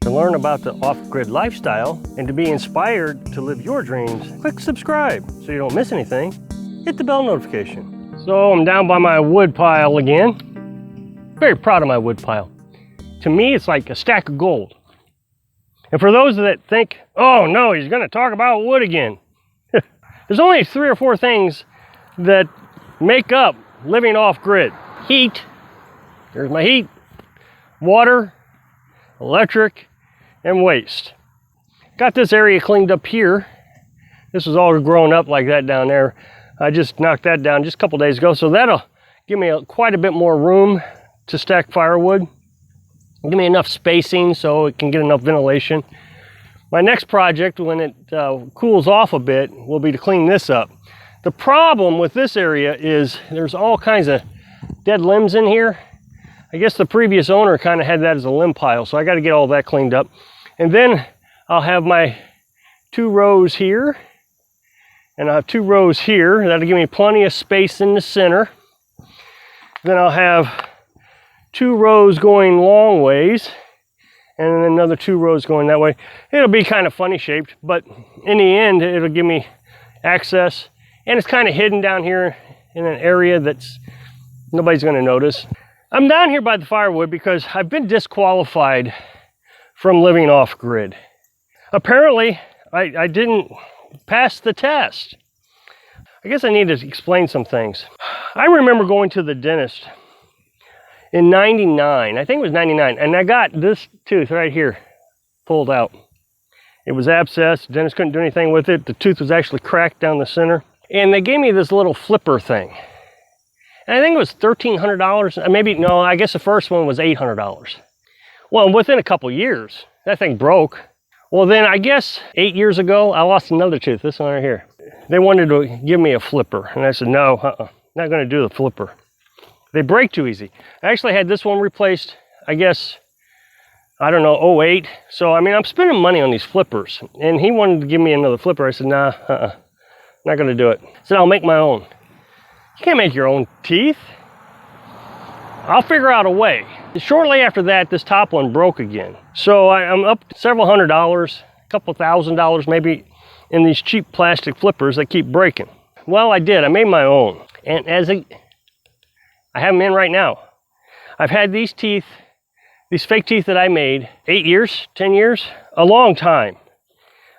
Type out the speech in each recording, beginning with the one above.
To learn about the off-grid lifestyle and to be inspired to live your dreams, click subscribe so you don't miss anything. Hit the bell notification. So I'm down by my wood pile again. Very proud of my wood pile. To me, it's like a stack of gold. And for those that think, oh no, he's going to talk about wood again. There's only 3 or 4 things that make up living off-grid. Heat, there's my heat, water, electric, and waste. Got this area cleaned up here. This was all grown up like that down there. I just knocked that down just a couple days ago, so that'll give me quite a bit more room to stack firewood. Give me enough spacing so it can get enough ventilation. My next project, when it cools off a bit, will be to clean this up. The problem with this area is there's all kinds of dead limbs in here. I guess the previous owner kind of had that as a limb pile, so I got to get all that cleaned up. And then I'll have my 2 rows here, and I'll have 2 rows here. That'll give me plenty of space in the center. Then I'll have 2 rows going long ways, and then another 2 rows going that way. It'll be kind of funny shaped, but in the end, it'll give me access, and it's kind of hidden down here in an area that's nobody's going to notice. I'm down here by the firewood because I've been disqualified from living off-grid. Apparently, I didn't pass the test. I guess I need to explain some things. I remember going to the dentist in 99, I think it was 99, and I got this tooth right here pulled out. It was abscessed, the dentist couldn't do anything with it. The tooth was actually cracked down the center. And they gave me this little flipper thing. And I think it was $1,300, maybe, no, I guess the first one was $800. Well, within a couple years, that thing broke. Well, then I guess 8 years ago, I lost another tooth, this one right here. They wanted to give me a flipper, and I said, no, not gonna do the flipper. They break too easy. I actually had this one replaced, I guess, I don't know, 08. So, I mean, I'm spending money on these flippers. And he wanted to give me another flipper. I said, nah, not going to do it. I said, I'll make my own. You can't make your own teeth. I'll figure out a way. Shortly after that, this top one broke again. So I'm up several $100s, a couple $1,000 maybe, in these cheap plastic flippers that keep breaking. Well, I did. I made my own. And I have them in right now. I've had these teeth, these fake teeth that I made, 8 years, 10 years, a long time.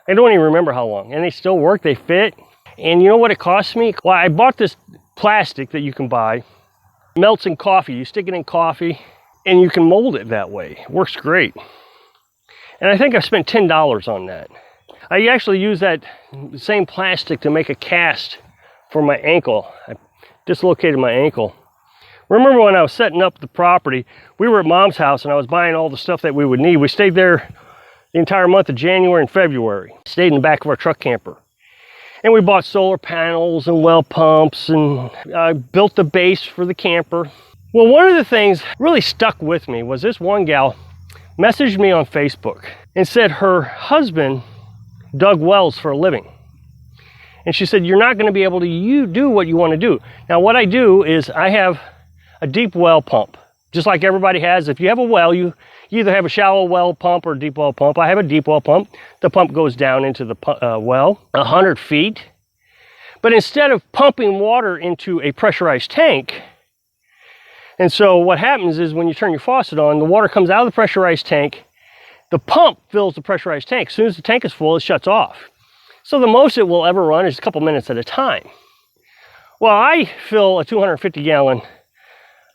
I don't even remember how long, and they still work, they fit. And you know what it cost me? Well, I bought this plastic that you can buy, melts in coffee. You stick it in coffee, and you can mold it that way. It works great. And I think I spent $10 on that. I actually used that same plastic to make a cast for my ankle. I dislocated my ankle. Remember when I was setting up the property, we were at Mom's house and I was buying all the stuff that we would need. We stayed there the entire month of January and February. Stayed in the back of our truck camper. And we bought solar panels and well pumps and built the base for the camper. Well, one of the things really stuck with me was this one gal messaged me on Facebook and said her husband dug wells for a living. And she said, you're not going to be able to do what you want to do. Now, what I do is I have a deep well pump, just like everybody has. If you have a well, you either have a shallow well pump or a deep well pump. I have a deep well pump. The pump goes down into the well 100 feet. But instead of pumping water into a pressurized tank, and so what happens is when you turn your faucet on, the water comes out of the pressurized tank, the pump fills the pressurized tank. As soon as the tank is full, it shuts off. So the most it will ever run is a couple minutes at a time. Well, I fill a 250-gallon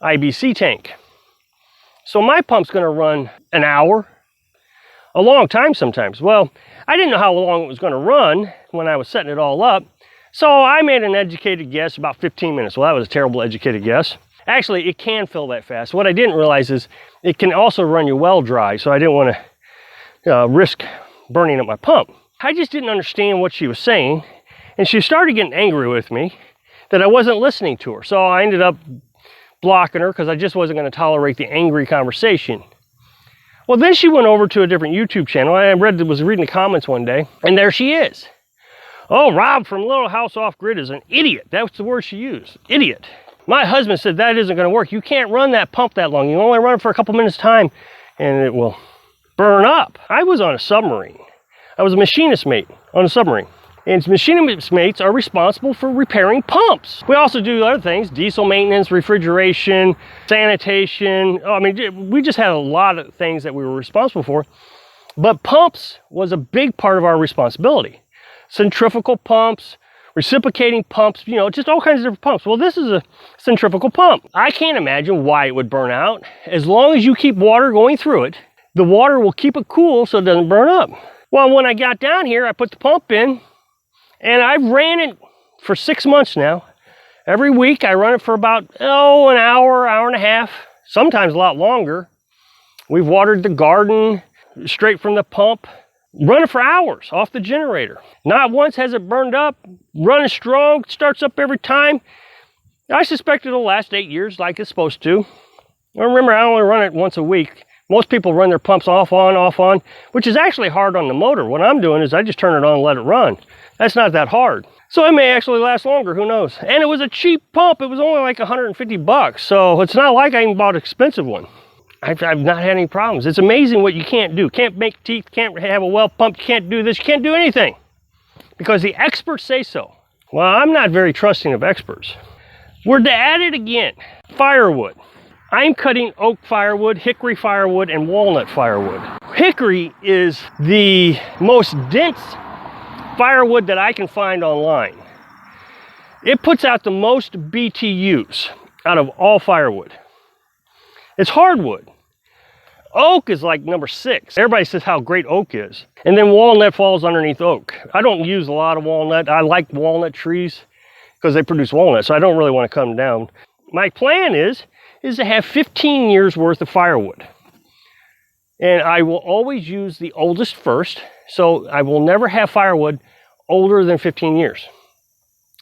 IBC tank. So my pump's going to run an hour, a long time sometimes. Well, I didn't know how long it was going to run when I was setting it all up. So I made an educated guess, about 15 minutes. Well, that was a terrible educated guess. Actually, it can fill that fast. What I didn't realize is it can also run your well dry. So I didn't want to risk burning up my pump. I just didn't understand what she was saying. And she started getting angry with me that I wasn't listening to her. So I ended up blocking her because I just wasn't going to tolerate the angry conversation. Well, then she went over to a different YouTube channel. I was reading the comments one day, and there she is. Oh, Rob from Little House Off Grid is an idiot. That's the word she used, idiot. My husband said that isn't going to work. You can't run that pump that long. You only run it for a couple minutes time, and it will burn up. I was on a submarine. I was a machinist mate on a submarine. And machinist mates are responsible for repairing pumps. We also do other things, diesel maintenance, refrigeration, sanitation. I mean, we just had a lot of things that we were responsible for. But pumps was a big part of our responsibility. Centrifugal pumps, reciprocating pumps, you know, just all kinds of different pumps. Well, this is a centrifugal pump. I can't imagine why it would burn out. As long as you keep water going through it, the water will keep it cool so it doesn't burn up. Well, when I got down here, I put the pump in, and I've ran it for 6 months now. Every week I run it for about, an hour, hour and a half, sometimes a lot longer. We've watered the garden straight from the pump. Run it for hours off the generator. Not once has it burned up. Running strong, starts up every time. I suspect it'll last 8 years like it's supposed to. Remember, I only run it once a week. Most people run their pumps off on, which is actually hard on the motor. What I'm doing is I just turn it on and let it run. That's not that hard. So it may actually last longer, who knows? And it was a cheap pump. It was only like 150 bucks. So it's not like I even bought an expensive one. I've not had any problems. It's amazing what you can't do. Can't make teeth, can't have a well pump, can't do this, you can't do anything. Because the experts say so. Well, I'm not very trusting of experts. We're at it again. Firewood. I'm cutting oak firewood, hickory firewood, and walnut firewood. Hickory is the most dense firewood that I can find online. It puts out the most BTUs out of all firewood. It's hardwood. Oak is like number 6. Everybody says how great oak is. And then walnut falls underneath oak. I don't use a lot of walnut. I like walnut trees because they produce walnuts, so I don't really want to cut them down. My plan is to have 15 years worth of firewood. And I will always use the oldest first, so I will never have firewood older than 15 years.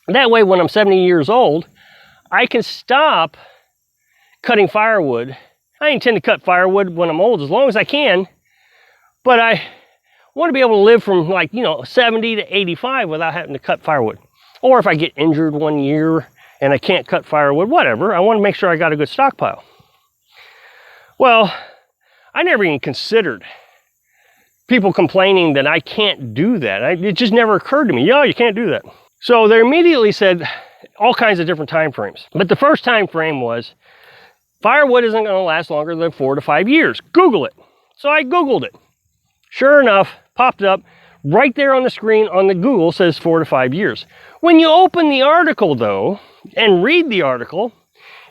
That way, when I'm 70 years old, I can stop cutting firewood. I intend to cut firewood when I'm old as long as I can, but I want to be able to live from 70 to 85 without having to cut firewood. Or if I get injured one year and I can't cut firewood, whatever, I want to make sure I got a good stockpile. Well, I never even considered people complaining that I can't do that. It just never occurred to me, you can't do that. So they immediately said all kinds of different time frames. But the first time frame was, firewood isn't going to last longer than 4 to 5 years. Google it. So I Googled it. Sure enough, popped up right there on the screen on the Google, says 4 to 5 years. When you open the article though, and read the article,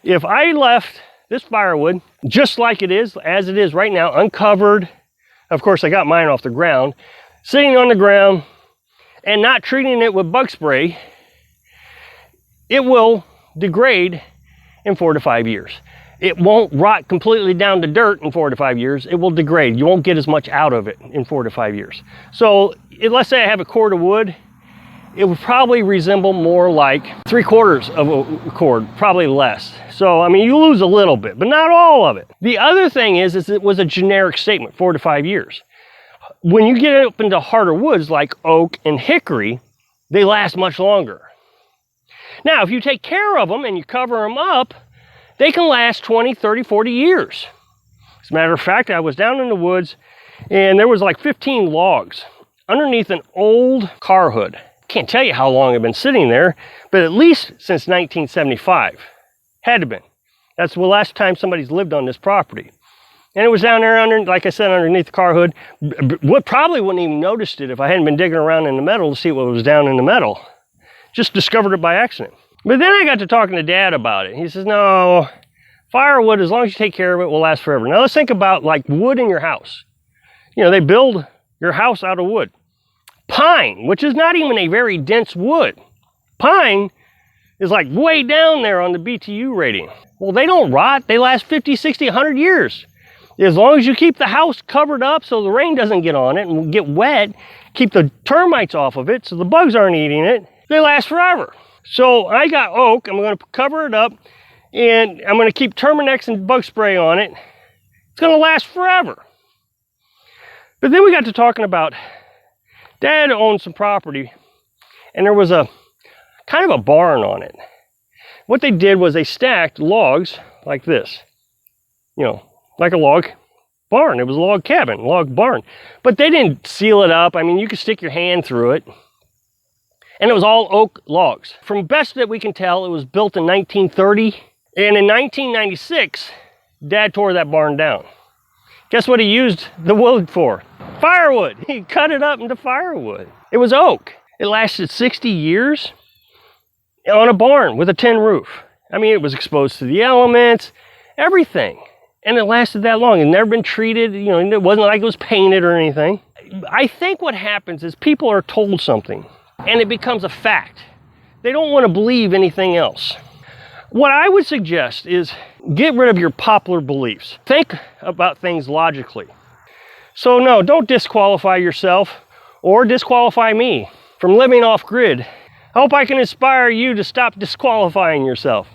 if I left this firewood just like it is, as it is right now, uncovered, of course I got mine off the ground, sitting on the ground and not treating it with bug spray, it will degrade in 4 to 5 years. It won't rot completely down to dirt in 4 to 5 years. It will degrade. You won't get as much out of it in 4 to 5 years. So let's say I have a cord of wood, it would probably resemble more like 3/4 of a cord, probably less. So, I mean, you lose a little bit, but not all of it. The other thing is it was a generic statement, 4 to 5 years. When you get up into harder woods like oak and hickory, they last much longer. Now, if you take care of them and you cover them up, they can last 20, 30, 40 years. As a matter of fact, I was down in the woods and there was like 15 logs underneath an old car hood. Can't tell you how long I've been sitting there, but at least since 1975. Had to been. That's the last time somebody's lived on this property. And it was down there, like I said, underneath the car hood. Probably wouldn't even noticed it if I hadn't been digging around in the metal to see what was down in the metal. Just discovered it by accident. But then I got to talking to Dad about it. He says, no, firewood, as long as you take care of it, will last forever. Now let's think about like wood in your house. You know, they build your house out of wood. Pine, which is not even a very dense wood. Pine is like way down there on the BTU rating. Well, they don't rot. They last 50, 60, 100 years. As long as you keep the house covered up so the rain doesn't get on it and get wet, keep the termites off of it so the bugs aren't eating it, they last forever. So I got oak, I'm going to cover it up, and I'm going to keep Terminex and bug spray on it. It's going to last forever. But then we got to talking about Dad owned some property, and there was a kind of a barn on it. What they did was they stacked logs like this, you know, like a log, barn. It was a log cabin, log barn. But they didn't seal it up. I mean, you could stick your hand through it. And it was all oak logs. From best that we can tell, it was built in 1930. And in 1996, Dad tore that barn down. Guess what he used the wood for? Firewood. He cut it up into firewood. It was oak. It lasted 60 years on a barn with a tin roof. I mean, it was exposed to the elements, everything. And it lasted that long. It never been treated, you know, it wasn't like it was painted or anything. I think what happens is people are told something and it becomes a fact. They don't want to believe anything else. What I would suggest is get rid of your popular beliefs. Think about things logically. So no, don't disqualify yourself or disqualify me from living off grid. I hope I can inspire you to stop disqualifying yourself.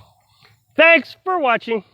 Thanks for watching.